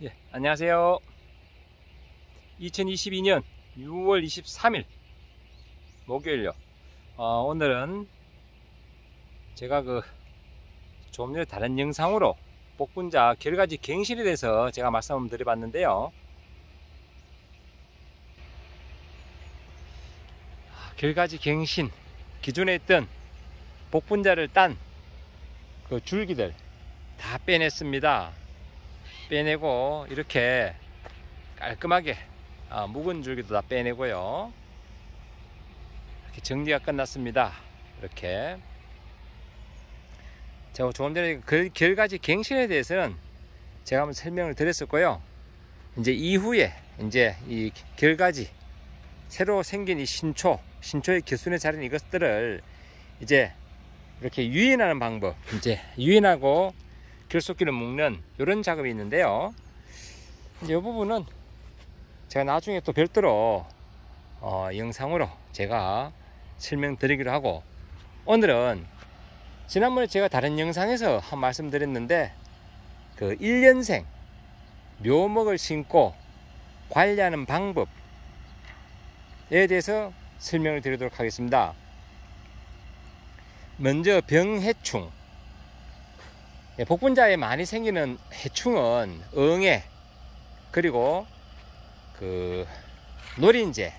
예, 안녕하세요. 2022년 6월 23일 목요일요. 오늘은 제가 조금 전에 다른 영상으로 복분자 결가지 갱신에 대해서 제가 말씀을 드려봤는데요. 결가지 갱신, 기존에 있던 복분자를 딴 그 줄기들 다 빼냈습니다. 빼내고 이렇게 깔끔하게 묵은 줄기도 다 빼내고요. 이렇게 정리가 끝났습니다. 이렇게 제가 조금 전에 결가지 갱신에 대해서는 제가 한번 설명을 드렸었고요. 이제 이후에 이제 이 결가지 새로 생긴 이 신초의 겨순에 자른 이것들을 이제 이렇게 유인하는 방법, 이제 유인하고 결속기를 묶는 이런 작업이 있는데요. 이제 이 부분은 제가 나중에 또 별도로 영상으로 제가 설명드리기로 하고, 오늘은 지난번에 제가 다른 영상에서 한 말씀 드렸는데 그 1년생 묘목을 심고 관리하는 방법에 대해서 설명을 드리도록 하겠습니다. 먼저 병해충, 복분자에 많이 생기는 해충은 응애, 그리고 노린재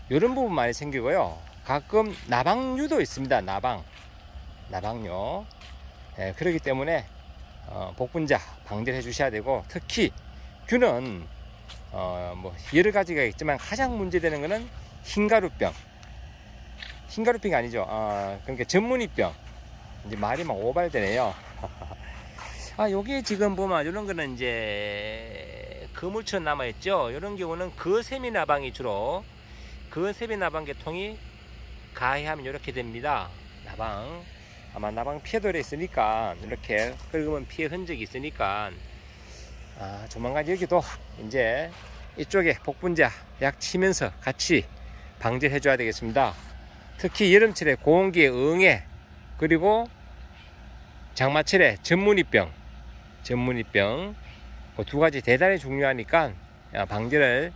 이런 부분 많이 생기고요. 가끔 나방류도 있습니다. 나방류. 그렇기 때문에 복분자 방제를 해 주셔야 되고, 특히 균은 뭐 여러 가지가 있지만 가장 문제되는 것은 흰가루병이 아니죠. 그러니까 전문이병. 이제 말이 막 오발되네요. 여기 지금 보면 이런 거는 이제 그물처럼 남아있죠. 이런 경우는 거세미나방이 주로, 거세미나방 계통이 가해하면 이렇게 됩니다. 아마 나방 피해돌에 있으니까, 이렇게 긁으면 피해 흔적이 있으니까 조만간 여기도 이제 이쪽에 복분자 약 치면서 같이 방제를 해줘야 되겠습니다. 특히 여름철에 고온기에 응애, 그리고 장마철에 전문이병 그 두 가지 대단히 중요하니까 방제를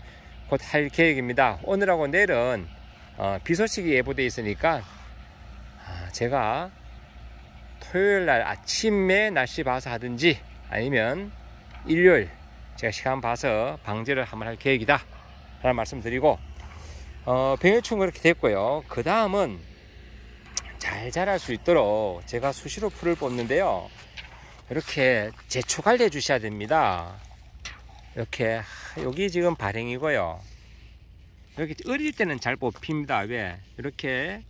곧 할 계획입니다. 오늘하고 내일은 비 소식이 예보되어 있으니까 제가 토요일날 아침에 날씨 봐서 하든지, 아니면 일요일 제가 시간 봐서 방제를 한번 할 계획이다 라는 말씀 드리고, 병해충 그렇게 됐고요. 그 다음은 잘 자랄 수 있도록 제가 수시로 풀을 뽑는데요. 이렇게 제초 관리해 주셔야 됩니다. 이렇게 여기 지금 발행이고요. 이렇게 어릴 때는 잘 뽑힙니다. 왜? 이렇게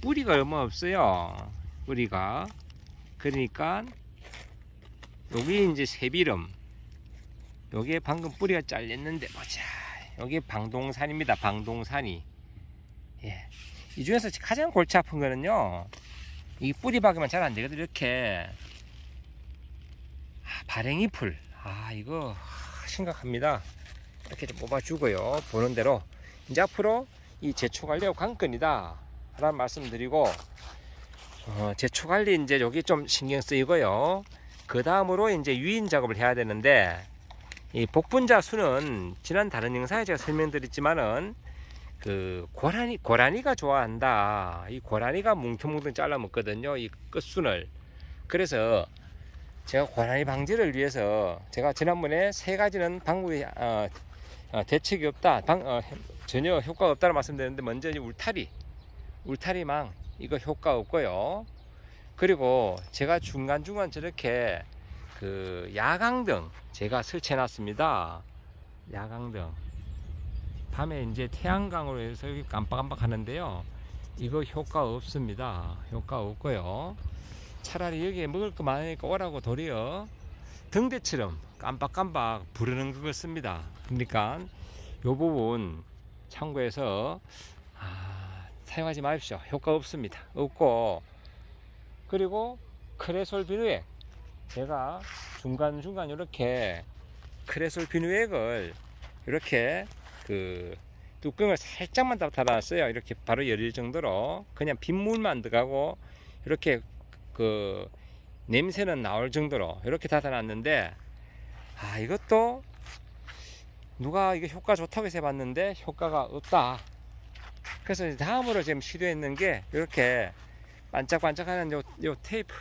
뿌리가 얼마 없어요. 뿌리가. 그러니까 여기 이제 새비름, 여기에 방금 뿌리가 잘렸는데 보자. 여기 방동산입니다. 방동산이. 예. 이 중에서 가장 골치 아픈 거는요, 이 뿌리 박으면 잘 안 되거든요. 이렇게 발행이 풀, 이거 심각합니다. 이렇게 좀 뽑아주고요. 보는 대로 이제 앞으로 이 제초 관리하고 관건이다 라는 말씀 드리고, 제초 관리 이제 여기 좀 신경 쓰이고요. 그 다음으로 이제 유인 작업을 해야 되는데, 이 복분자 수는 지난 다른 영상에 제가 설명드렸지만은 고라니가 좋아한다. 이 고라니가 뭉텅뭉텅 잘라 먹거든요, 이 끝순을. 그래서 제가 고라니 방지를 위해서 제가 지난번에 세 가지는 방법이 대책이 없다, 전혀 효과가 없다는 말씀드렸는데, 먼저 울타리망 이거 효과 없고요. 그리고 제가 중간중간 저렇게 야광등 제가 설치해 놨습니다. 야광등 밤에 이제 태양광으로 해서 여기 깜빡깜빡 하는데요, 이거 효과 없습니다. 효과 없고요. 차라리 여기에 먹을 거 많으니까 오라고 도리어 등대처럼 깜빡깜빡 부르는 그걸 씁니다. 그러니까 요 부분 참고해서 사용하지 마십시오. 효과 없습니다. 없고, 그리고 크레솔 비누액, 제가 중간중간 이렇게 크레솔 비누액을 이렇게 뚜껑을 살짝만 달아놨어요. 이렇게 바로 열릴 정도로, 그냥 빗물만 들어가고 이렇게 냄새는 나올 정도로 이렇게 닫아놨는데, 이것도 누가 이게 효과 좋다고 해서 해봤는데 효과가 없다. 그래서 이제 다음으로 지금 시도했는 게 이렇게 반짝반짝하는 요 테이프,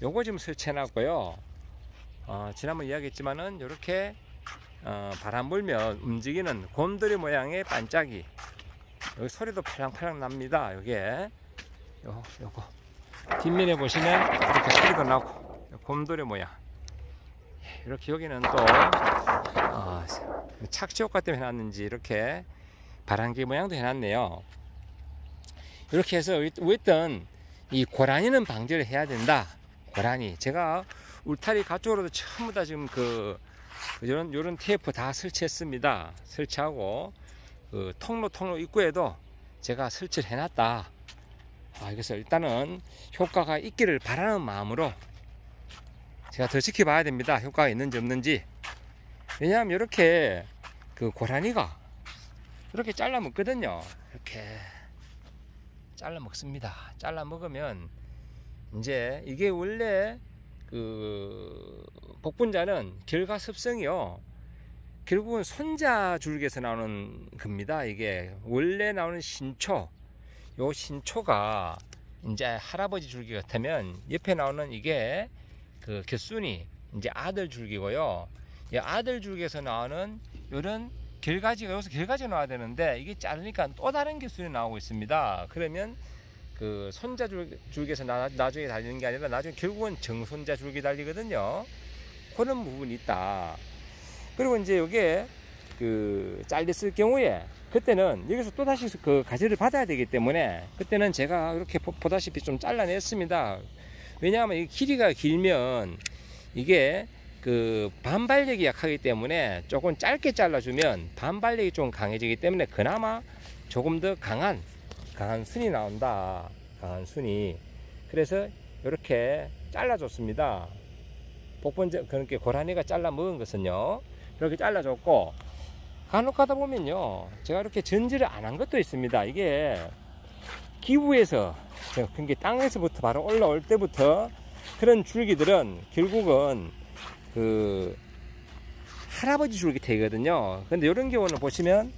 요거 지금 설치해 놨고요. 지난번 이야기했지만은 이렇게 바람 불면 움직이는 곰돌이 모양의 반짝이, 여기 소리도 팔랑팔랑 납니다. 요게 요거 뒷면에 보시면 이렇게 소리도 나고, 곰돌이 모양. 이렇게 여기는 또 착지 효과 때문에 해놨는지 이렇게 바람개 모양도 해놨네요. 이렇게 해서 어쨌든 이 고라니는 방지를 해야 된다. 고라니, 제가 울타리 가쪽으로도 전부 다 지금 요런 테이프 다 설치했습니다. 설치하고 통로 입구에도 제가 설치를 해놨다. 그래서 일단은 효과가 있기를 바라는 마음으로 제가 더 지켜봐야 됩니다. 효과가 있는지 없는지. 왜냐하면 이렇게 고라니가 이렇게 잘라 먹거든요. 이렇게 잘라 먹습니다. 잘라 먹으면 이제 이게 원래 복분자는 결과 습성이요, 결국은 손자줄기에서 나오는 겁니다. 이게 원래 나오는 신초, 요 신초가 이제 할아버지 줄기 같으면 옆에 나오는 이게 곁순이 이제 아들 줄기고요. 이 아들 줄기에서 나오는 요런 결가지가, 여기서 결가지가 나와야 되는데 이게 자르니까 또 다른 곁순이 나오고 있습니다. 그러면 손자 줄기에서 나중에 달리는 게 아니라 나중에 결국은 정손자 줄기 달리거든요. 그런 부분이 있다. 그리고 이제 요게 잘렸을 경우에 그때는 여기서 또 다시 가지를 받아야 되기 때문에 그때는 제가 이렇게 보다시피 좀 잘라냈습니다. 왜냐하면 이 길이가 길면 이게 반발력이 약하기 때문에 조금 짧게 잘라주면 반발력이 좀 강해지기 때문에 그나마 조금 더 강한 순이 나온다. 강한 순이. 그래서 이렇게 잘라줬습니다. 복분자, 그렇게 고라니가 잘라 먹은 것은요, 이렇게 잘라줬고, 간혹 가다 보면요, 제가 이렇게 전지를 안 한 것도 있습니다. 이게 기부에서, 그러니까 땅에서부터 바로 올라올 때부터 그런 줄기들은 결국은 할아버지 줄기태거든요. 근데 이런 경우는 보시면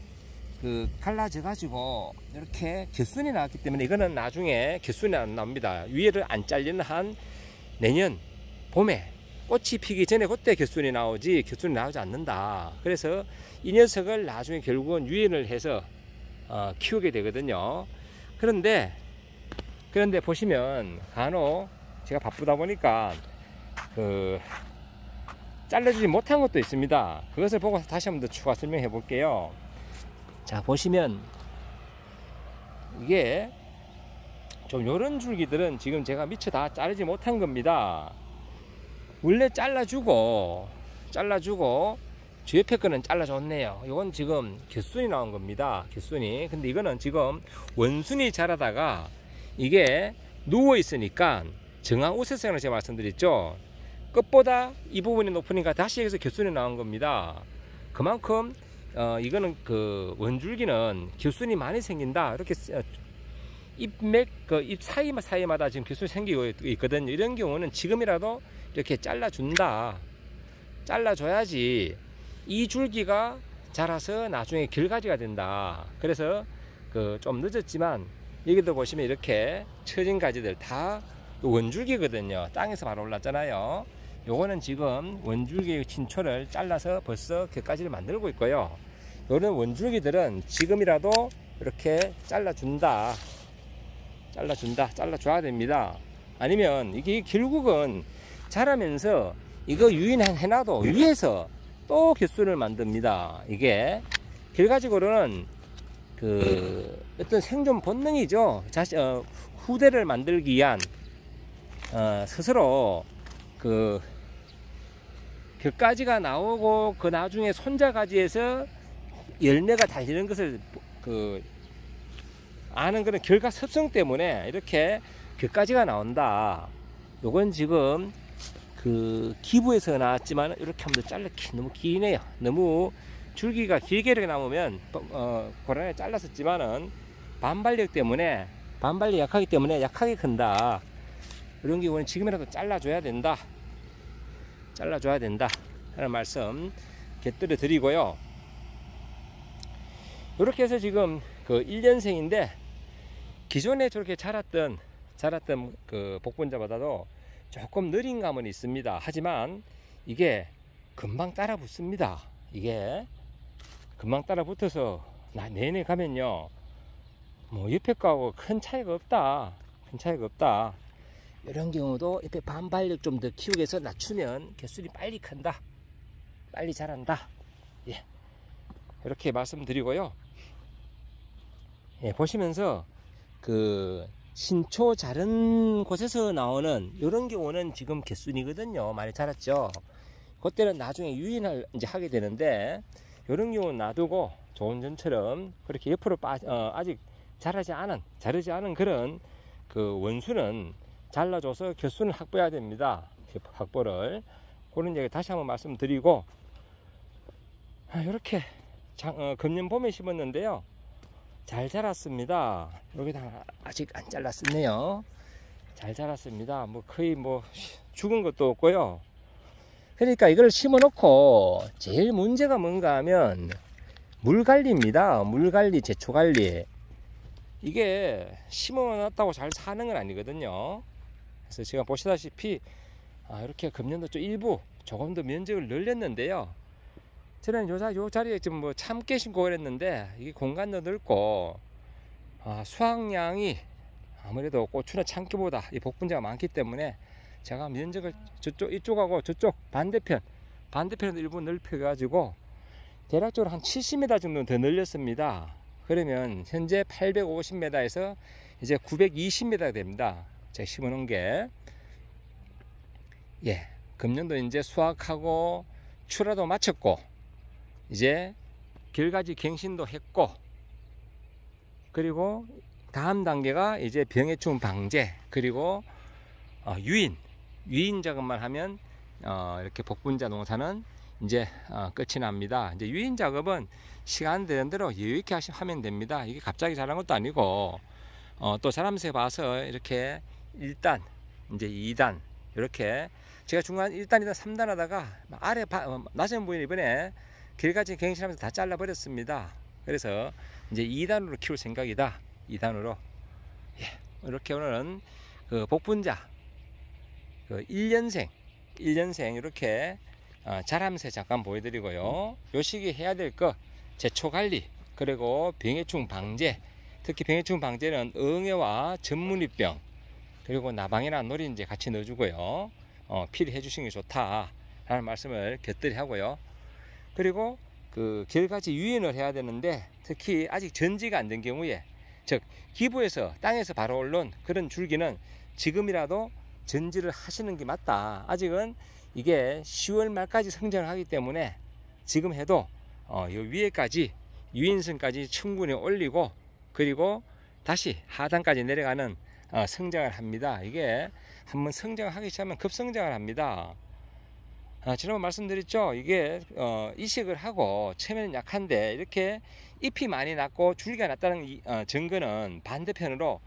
갈라져 가지고 이렇게 곁순이 나왔기 때문에 이거는 나중에 곁순이 안 나옵니다. 위에를 안 잘리는 한 내년 봄에 꽃이 피기 전에 그때 곁순이 나오지 곁순이 나오지 않는다. 그래서 이 녀석을 나중에 결국은 유인을 해서 키우게 되거든요. 그런데 보시면 간혹 제가 바쁘다 보니까 잘라주지 못한 것도 있습니다. 그것을 보고 다시 한번 더 추가 설명해 볼게요. 자, 보시면 이게 좀 요런 줄기들은 지금 제가 미처 다 자르지 못한 겁니다. 원래 잘라주고 저 옆에 거는 잘라줬네요. 이건 지금 곁순이 나온 겁니다. 곁순이. 근데 이거는 지금 원순이 자라다가 이게 누워 있으니까 정한 우세성을 제가 말씀드렸죠. 끝보다 이 부분이 높으니까 다시 여기서 곁순이 나온 겁니다. 그만큼 이거는 원줄기는 곁순이 많이 생긴다. 이렇게 잎맥 잎 사이마다 지금 곁순이 생기고 있거든요. 이런 경우는 지금이라도 이렇게 잘라준다. 잘라줘야지 이 줄기가 자라서 나중에 결가지가 된다. 그래서 좀 늦었지만 여기도 보시면 이렇게 처진 가지들 다 원줄기거든요. 땅에서 바로 올랐잖아요. 요거는 지금 원줄기의 친초를 잘라서 벌써 곁가지를 만들고 있고요. 요런 원줄기들은 지금이라도 이렇게 잘라줘야 됩니다. 아니면 이게 결국은 자라면서 이거 유인해놔도 위에서 또 곁순을 만듭니다. 이게 결과적으로는 어떤 생존 본능이죠. 후대를 만들기 위한 스스로 곁가지가 나오고 나중에 손자가지에서 열매가 달리는 것을 아는 그런 결과 습성 때문에 이렇게 곁가지가 나온다. 요건 지금 기부에서 나왔지만 이렇게 하면 잘라기 너무 기네요. 너무 줄기가 길게 이렇게 남으면 고라니를 잘랐었지만은 반발력 때문에 반발력이 약하기 때문에 약하게 큰다. 이런 경우는 지금이라도 잘라줘야 된다. 하는 말씀 곁들여 드리고요. 이렇게 해서 지금 그 1년생인데 기존에 저렇게 자랐던 그 복분자보다도 조금 느린 감은 있습니다. 하지만 이게 금방 따라 붙습니다. 이게 금방 따라 붙어서 내내 가면요, 뭐 옆에 거하고 큰 차이가 없다. 큰 차이가 없다. 이런 경우도 옆에 반발력 좀 더 키우기 위해서 낮추면 개수리 빨리 큰다. 빨리 자란다. 예. 이렇게 말씀드리고요. 예, 보시면서 그 신초 자른 곳에서 나오는 이런 경우는 지금 개순이거든요. 많이 자랐죠. 그때는 나중에 유인을 이제 하게 되는데, 이런 경우는 놔두고 좋은 전처럼 그렇게 옆으로 아직 자르지 않은 그런 그 원수는 잘라줘서 개수를 확보해야 됩니다. 확보를. 그런 얘기 다시 한번 말씀드리고, 이렇게 금년 봄에 심었는데요, 잘 자랐습니다. 여기다 아직 안 잘랐었네요. 잘 자랐습니다. 뭐 거의 뭐 죽은 것도 없고요. 그러니까 이걸 심어 놓고 제일 문제가 뭔가 하면 물 관리입니다. 물 관리, 제초 관리. 이게 심어 놨다고 잘 사는 건 아니거든요. 그래서 제가 보시다시피 이렇게 금년도 좀 일부 조금 더 면적을 늘렸는데요. 저는 요 자리에 좀 뭐 참깨 심고 그랬는데, 이게 공간도 넓고 수확량이 아무래도 고추나 참깨보다 이 복분자가 많기 때문에 제가 면적을 이쪽하고 저쪽 반대편도 일부 넓혀 가지고 대략적으로 한 70m 정도 더 늘렸습니다. 그러면 현재 850m에서 이제 920m 됩니다. 제가 심어 놓은 게. 예, 금년도 이제 수확하고 출하도 마쳤고, 이제 결가지 갱신도 했고, 그리고 다음 단계가 이제 병해충 방제, 그리고 유인 작업만 하면 이렇게 복분자 농사는 이제 끝이 납니다. 이제 유인 작업은 시간 되는 대로 여유 있게 하면 됩니다. 이게 갑자기 자란 것도 아니고, 또 자라면서 봐서 이렇게 1단, 이제 2단, 이렇게 제가 중간 1단, 2단, 3단 하다가 아래 낮은 부위는 이번에 길가지 갱신하면서 다 잘라 버렸습니다. 그래서 이제 2단으로 키울 생각이다. 2단으로. 예, 이렇게 오늘은 그 복분자 그 1년생 이렇게 자라면서 잠깐 보여드리고요. 요 시기에 해야 될 거 제초 관리, 그리고 병해충 방제, 특히 병해충 방제는 응애와 전문위병, 그리고 나방이나 노린재 같이 넣어주고요. 필히 해주시는 게 좋다 라는 말씀을 곁들이 하고요. 그리고 그 결가지 유인을 해야 되는데, 특히 아직 전지가 안 된 경우에, 즉 기부에서 땅에서 바로 올라온 그런 줄기는 지금이라도 전지를 하시는 게 맞다. 아직은 이게 10월 말까지 성장을 하기 때문에 지금 해도 요 위에까지 유인선까지 충분히 올리고, 그리고 다시 하단까지 내려가는 성장을 합니다. 이게 한번 성장을 하기 시작하면 급성장을 합니다. 지난번 말씀드렸죠. 이게 이식을 하고 처음에는 약한데, 이렇게 잎이 많이 났고 줄기가 났다는 증거는 반대편으로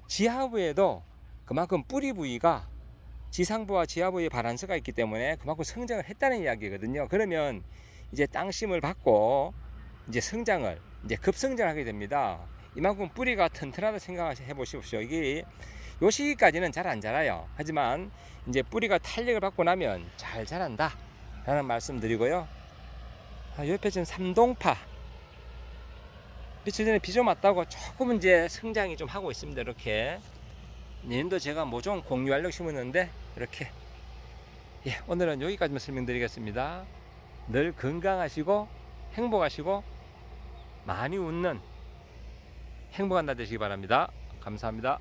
지하부에도 그만큼 뿌리 부위가 지상부와 지하부의 바란스가 있기 때문에 그만큼 성장을 했다는 이야기거든요. 그러면 이제 땅심을 받고 이제 성장을, 이제 급성장을 하게 됩니다. 이만큼 뿌리가 튼튼하다 생각해 보십시오. 이게 요 시기까지는 잘 안 자라요. 하지만 이제 뿌리가 탄력을 받고 나면 잘 자란다 라는 말씀 드리고요. 옆에 지금 삼동파, 며칠 전에 비 좀 왔다고 조금 이제 성장이 좀 하고 있습니다. 이렇게 내년도 제가 모종 공유하려고 심었는데, 이렇게. 예, 오늘은 여기까지만 설명드리겠습니다. 늘 건강하시고 행복하시고 많이 웃는 행복한 날 되시기 바랍니다. 감사합니다.